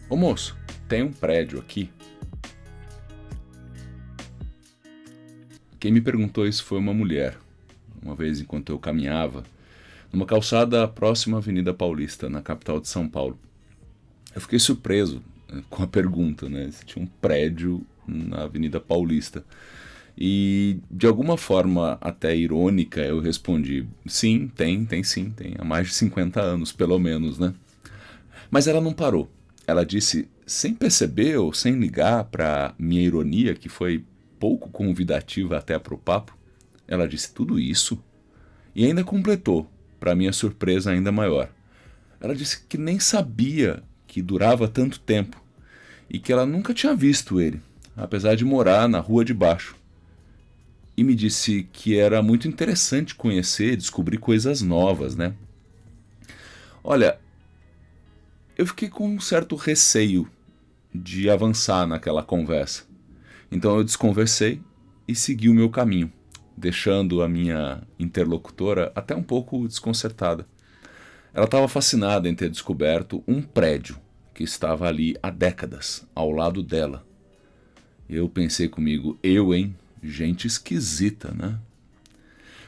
Ô moço, tem um prédio aqui. Quem me perguntou isso foi uma mulher, uma vez enquanto eu caminhava, numa calçada próxima à Avenida Paulista, na capital de São Paulo. Eu fiquei surpreso com a pergunta, né? Se tinha um prédio na Avenida Paulista. E de alguma forma até irônica eu respondi: sim, tem sim, tem há mais de 50 anos, pelo menos, né? Mas ela não parou. Ela disse, sem perceber ou sem ligar para minha ironia, que foi pouco convidativa até para o papo, ela disse tudo isso e ainda completou, para minha surpresa ainda maior. Ela disse que nem sabia que durava tanto tempo e que ela nunca tinha visto ele, apesar de morar na rua de baixo. E me disse que era muito interessante conhecer, descobrir coisas novas, né? Olha, eu fiquei com um certo receio de avançar naquela conversa. Então eu desconversei e segui o meu caminho, deixando a minha interlocutora até um pouco desconcertada. Ela estava fascinada em ter descoberto um prédio que estava ali há décadas, ao lado dela. Eu pensei comigo, hein? Gente esquisita, né?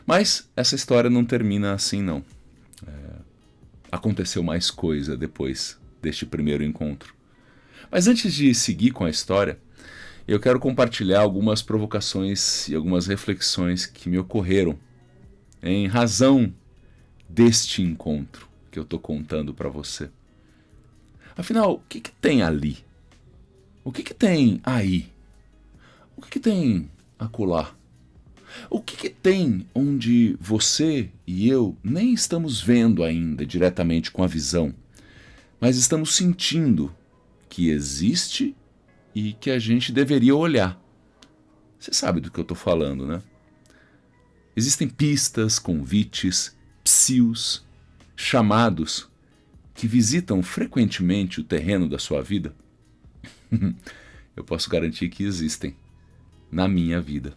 Mas essa história não termina assim, não. Aconteceu mais coisa depois deste primeiro encontro. Mas antes de seguir com a história, eu quero compartilhar algumas provocações e algumas reflexões que me ocorreram em razão deste encontro que eu estou contando para você. Afinal, o que tem ali? O que tem aí? O que tem acolá? O que tem onde você e eu nem estamos vendo ainda diretamente com a visão, mas estamos sentindo que existe e que a gente deveria olhar? Você sabe do que eu estou falando, né? Existem pistas, convites, psius, chamados que visitam frequentemente o terreno da sua vida? Eu posso garantir que existem na minha vida.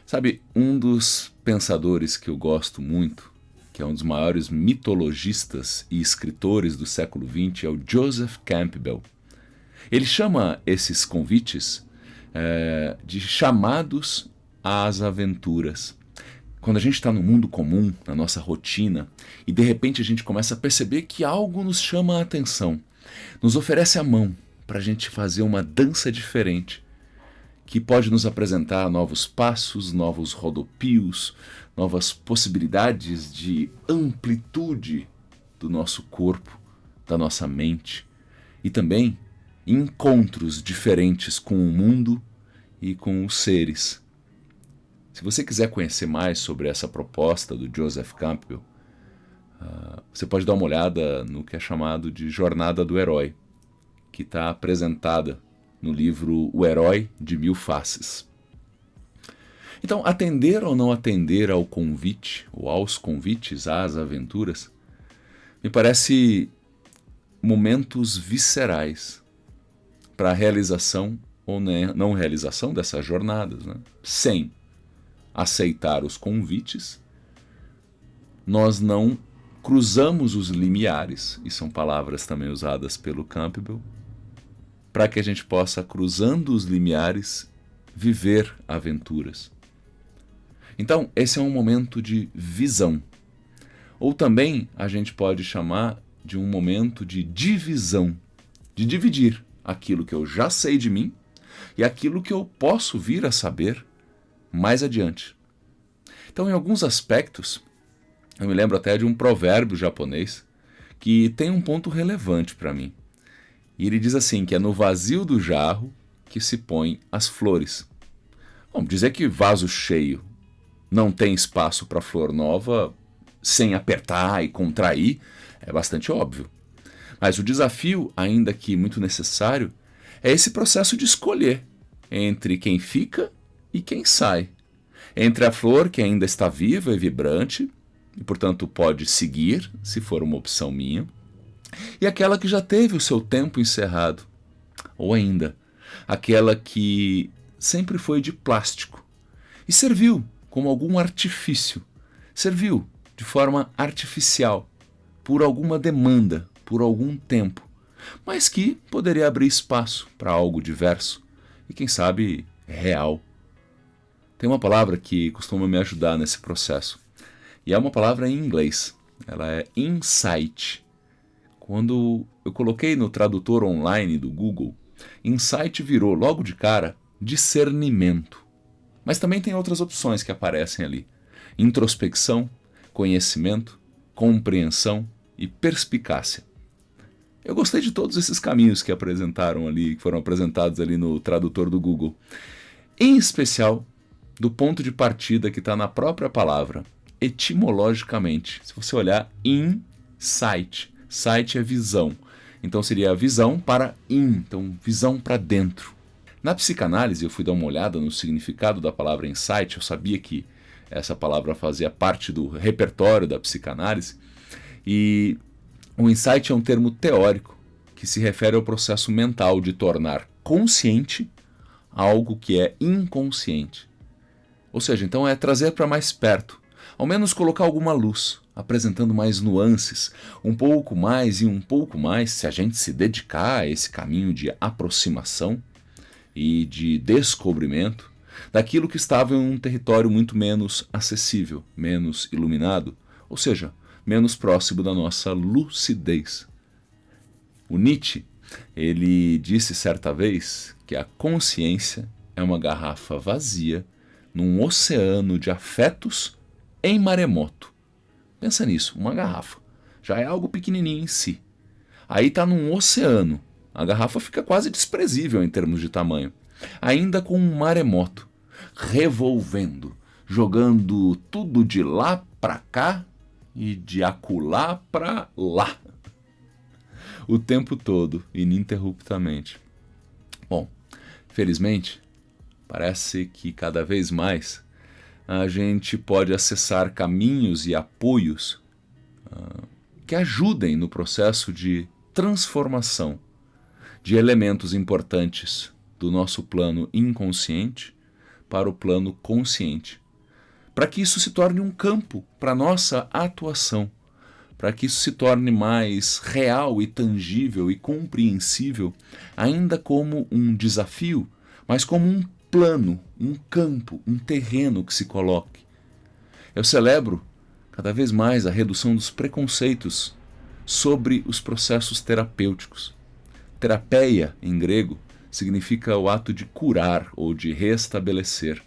Sabe, um dos pensadores que eu gosto muito, que é um dos maiores mitologistas e escritores do século XX, é o Joseph Campbell. Ele chama esses convites de chamados às aventuras. Quando a gente está no mundo comum, na nossa rotina, e de repente a gente começa a perceber que algo nos chama a atenção, nos oferece a mão para a gente fazer uma dança diferente, que pode nos apresentar novos passos, novos rodopios, novas possibilidades de amplitude do nosso corpo, da nossa mente, e também encontros diferentes com o mundo e com os seres. Se você quiser conhecer mais sobre essa proposta do Joseph Campbell, você pode dar uma olhada no que é chamado de Jornada do Herói, que está apresentada no livro O Herói de Mil Faces. Então, atender ou não atender ao convite, ou aos convites, às aventuras, me parece momentos viscerais para a realização ou não realização dessas jornadas, né? Sem aceitar os convites, nós não cruzamos os limiares, e são palavras também usadas pelo Campbell, para que a gente possa, cruzando os limiares, viver aventuras. Então, esse é um momento de visão. Ou também a gente pode chamar de um momento de divisão, de dividir aquilo que eu já sei de mim e aquilo que eu posso vir a saber mais adiante. Então, em alguns aspectos, eu me lembro até de um provérbio japonês que tem um ponto relevante para mim. E ele diz assim, que é no vazio do jarro que se põem as flores. Bom, dizer que vaso cheio não tem espaço para flor nova sem apertar e contrair é bastante óbvio. Mas o desafio, ainda que muito necessário, é esse processo de escolher entre quem fica e quem sai. Entre a flor que ainda está viva e vibrante, e portanto pode seguir, se for uma opção minha, e aquela que já teve o seu tempo encerrado, ou ainda, aquela que sempre foi de plástico e serviu como algum artifício, serviu de forma artificial, por alguma demanda, por algum tempo, mas que poderia abrir espaço para algo diverso e, quem sabe, real. Tem uma palavra que costuma me ajudar nesse processo, e é uma palavra em inglês. Ela é insight. Quando eu coloquei no tradutor online do Google, insight virou logo de cara discernimento. Mas também tem outras opções que aparecem ali: introspecção, conhecimento, compreensão e perspicácia. Eu gostei de todos esses caminhos que apresentaram ali, que foram apresentados ali no tradutor do Google. Em especial, do ponto de partida que está na própria palavra, etimologicamente. Se você olhar, insight. Sight é visão. Então seria a visão para então visão para dentro. Na psicanálise, eu fui dar uma olhada no significado da palavra insight. Eu sabia que essa palavra fazia parte do repertório da psicanálise. E o insight é um termo teórico que se refere ao processo mental de tornar consciente algo que é inconsciente. Ou seja, então é trazer para mais perto, ao menos colocar alguma luz, apresentando mais nuances, um pouco mais e um pouco mais, se a gente se dedicar a esse caminho de aproximação e de descobrimento daquilo que estava em um território muito menos acessível, menos iluminado, ou seja, menos próximo da nossa lucidez. O Nietzsche, ele disse certa vez que a consciência é uma garrafa vazia num oceano de afetos em maremoto. Pensa nisso, uma garrafa. Já é algo pequenininho em si. Aí está num oceano. A garrafa fica quase desprezível em termos de tamanho. Ainda com um maremoto, revolvendo, jogando tudo de lá para cá e de acolá para lá. O tempo todo, ininterruptamente. Bom, felizmente, parece que cada vez mais a gente pode acessar caminhos e apoios que ajudem no processo de transformação de elementos importantes do nosso plano inconsciente para o plano consciente, para que isso se torne um campo para nossa atuação, para que isso se torne mais real e tangível e compreensível, ainda como um desafio, mas como um plano, um campo, um terreno que se coloque. Eu celebro cada vez mais a redução dos preconceitos sobre os processos terapêuticos. Terapeia, em grego, significa o ato de curar ou de restabelecer.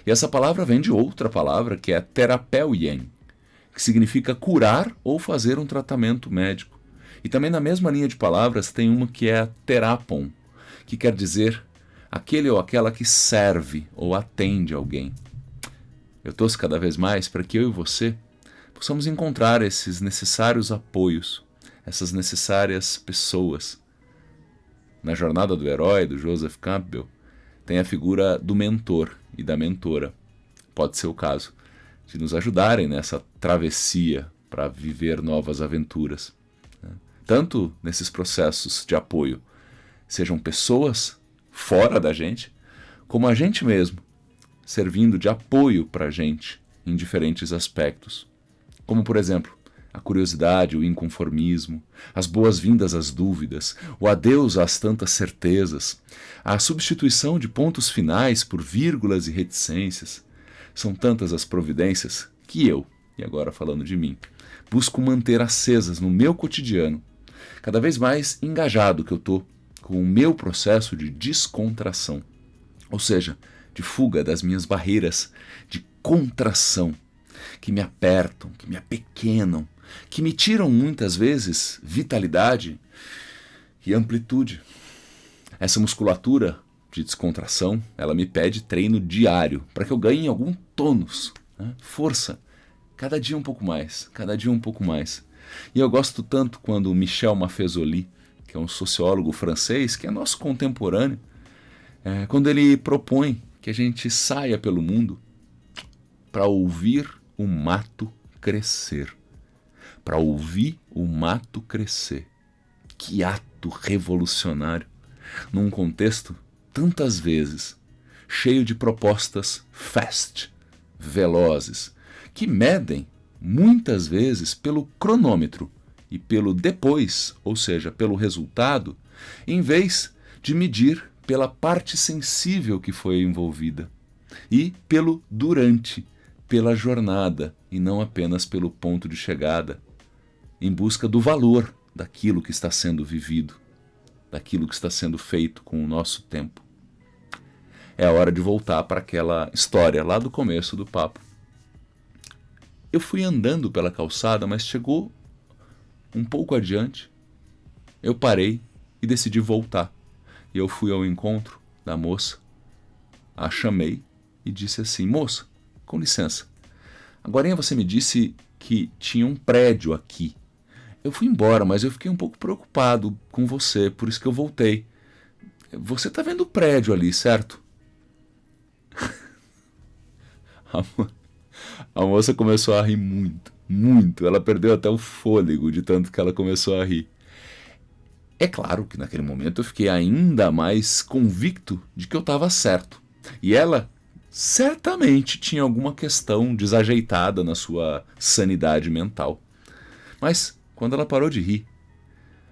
E essa palavra vem de outra palavra, que é terapeuien, que significa curar ou fazer um tratamento médico. E também na mesma linha de palavras tem uma que é terapon, que quer dizer aquele ou aquela que serve ou atende alguém. Eu torço cada vez mais para que eu e você possamos encontrar esses necessários apoios, essas necessárias pessoas. Na Jornada do Herói, do Joseph Campbell, tem a figura do mentor e da mentora. Pode ser o caso de nos ajudarem nessa travessia para viver novas aventuras. Tanto nesses processos de apoio, sejam pessoas fora da gente, como a gente mesmo, servindo de apoio para a gente em diferentes aspectos. Como, por exemplo, a curiosidade, o inconformismo, as boas-vindas às dúvidas, o adeus às tantas certezas, a substituição de pontos finais por vírgulas e reticências. São tantas as providências que eu, e agora falando de mim, busco manter acesas no meu cotidiano, cada vez mais engajado que eu estou com o meu processo de descontração, ou seja, de fuga das minhas barreiras de contração, que me apertam, que me apequenam, que me tiram muitas vezes vitalidade e amplitude. Essa musculatura de descontração, ela me pede treino diário para que eu ganhe algum tônus, força, cada dia um pouco mais, cada dia um pouco mais. E eu gosto tanto quando Michel Maffezoli, que é um sociólogo francês, que é nosso contemporâneo, quando ele propõe que a gente saia pelo mundo para ouvir o mato crescer. Para ouvir o mato crescer. Que ato revolucionário, num contexto, tantas vezes, cheio de propostas fast, velozes, que medem, muitas vezes, pelo cronômetro e pelo depois, ou seja, pelo resultado, em vez de medir pela parte sensível que foi envolvida e pelo durante, pela jornada e não apenas pelo ponto de chegada, em busca do valor daquilo que está sendo vivido, daquilo que está sendo feito com o nosso tempo. É a hora de voltar para aquela história lá do começo do papo. Eu fui andando pela calçada, mas chegou um pouco adiante, eu parei e decidi voltar. E eu fui ao encontro da moça, a chamei e disse assim: moça, com licença, agorinha você me disse que tinha um prédio aqui. Eu fui embora, mas eu fiquei um pouco preocupado com você, por isso que eu voltei. Você tá vendo o prédio ali, certo? A moça começou a rir muito, muito. Ela perdeu até o fôlego de tanto que ela começou a rir. É claro que naquele momento eu fiquei ainda mais convicto de que eu estava certo. E ela certamente tinha alguma questão desajeitada na sua sanidade mental. Mas quando ela parou de rir,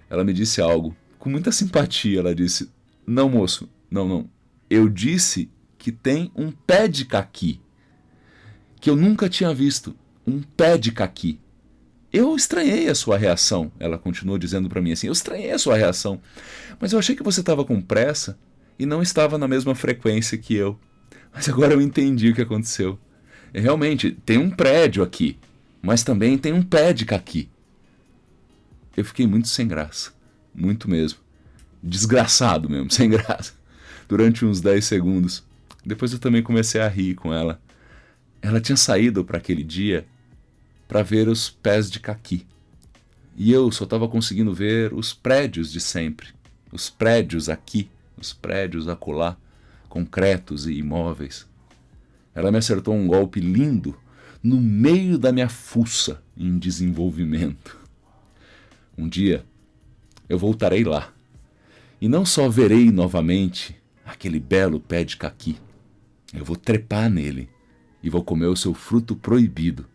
ela me disse algo com muita simpatia. Ela disse: não, moço, não. Eu disse que tem um pé de caqui, que eu nunca tinha visto, um pé de caqui. Eu estranhei a sua reação, ela continuou dizendo para mim assim, eu estranhei a sua reação, mas eu achei que você estava com pressa e não estava na mesma frequência que eu. Mas agora eu entendi o que aconteceu. Realmente, tem um prédio aqui, mas também tem um pé de caqui. Eu fiquei muito sem graça, muito mesmo. Desgraçado mesmo, sem graça. Durante uns 10 segundos. Depois eu também comecei a rir com ela. Ela tinha saído para aquele dia para ver os pés de caqui. E eu só estava conseguindo ver os prédios de sempre. Os prédios aqui, os prédios acolá, concretos e imóveis. Ela me acertou um golpe lindo no meio da minha fuça em desenvolvimento. Um dia eu voltarei lá e não só verei novamente aquele belo pé de caqui, eu vou trepar nele e vou comer o seu fruto proibido,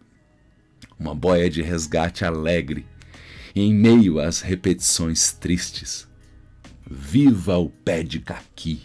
uma boia de resgate alegre em meio às repetições tristes. Viva o pé de caqui!